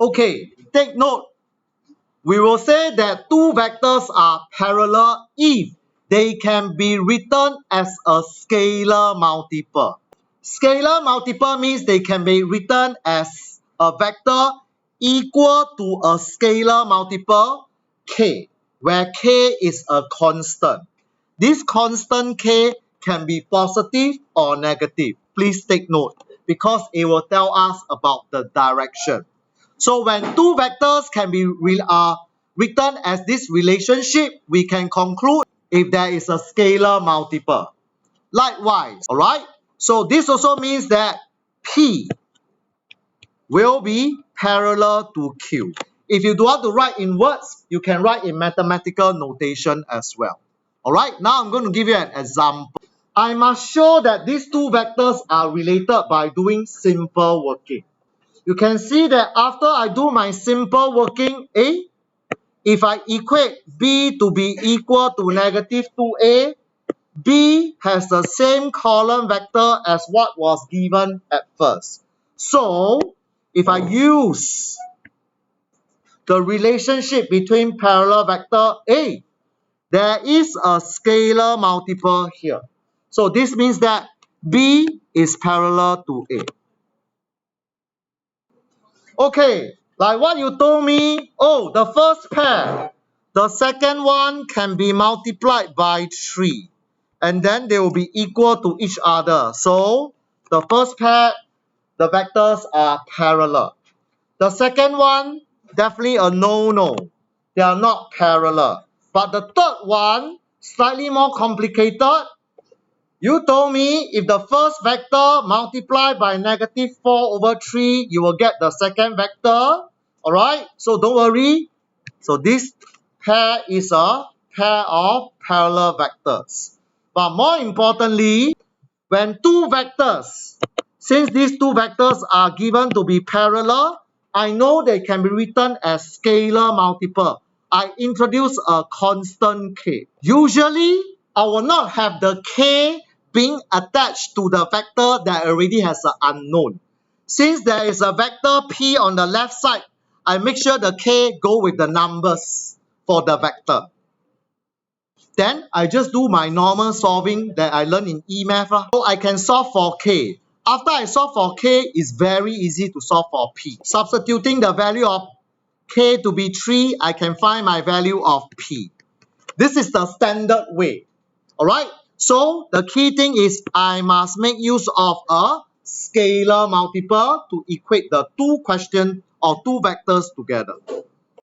Okay, take note. We will say that two vectors are parallel if they can be written as a scalar multiple. Scalar multiple means they can be written as a vector equal to a scalar multiple k, where k is a constant. This constant k can be positive or negative. Please take note because it will tell us about the direction. So when two vectors can be written as this relationship, we can conclude if there is a scalar multiple. Likewise, all right? So this also means that P will be parallel to Q. If you don't want to write in words, you can write in mathematical notation as well. All right, now I'm going to give you an example. I must show that these two vectors are related by doing simple working. You can see that after I do my simple working A, if I equate B to be equal to negative 2A, B has the same column vector as what was given at first. So, if I use the relationship between parallel vector A, there is a scalar multiple here. So this means that B is parallel to A. Okay, like what you told me, oh, the first pair, the second one can be multiplied by 3. And then they will be equal to each other. So, the first pair, the vectors are parallel. The second one, definitely a no-no. They are not parallel. But the third one, slightly more complicated. You told me if the first vector multiplied by negative 4 over 3, you will get the second vector. Alright, so don't worry. So this pair is a pair of parallel vectors. But more importantly, when two vectors, since these two vectors are given to be parallel, I know they can be written as scalar multiple. I introduce a constant k. Usually, I will not have the k being attached to the vector that already has an unknown. Since there is a vector p on the left side, I make sure the k go with the numbers for the vector. Then I just do my normal solving that I learned in E-Math. So I can solve for k. After I solve for k, it's very easy to solve for p. Substituting the value of k to be 3, I can find my value of p. This is the standard way. Alright? So the key thing is I must make use of a scalar multiple to equate the two questions or two vectors together.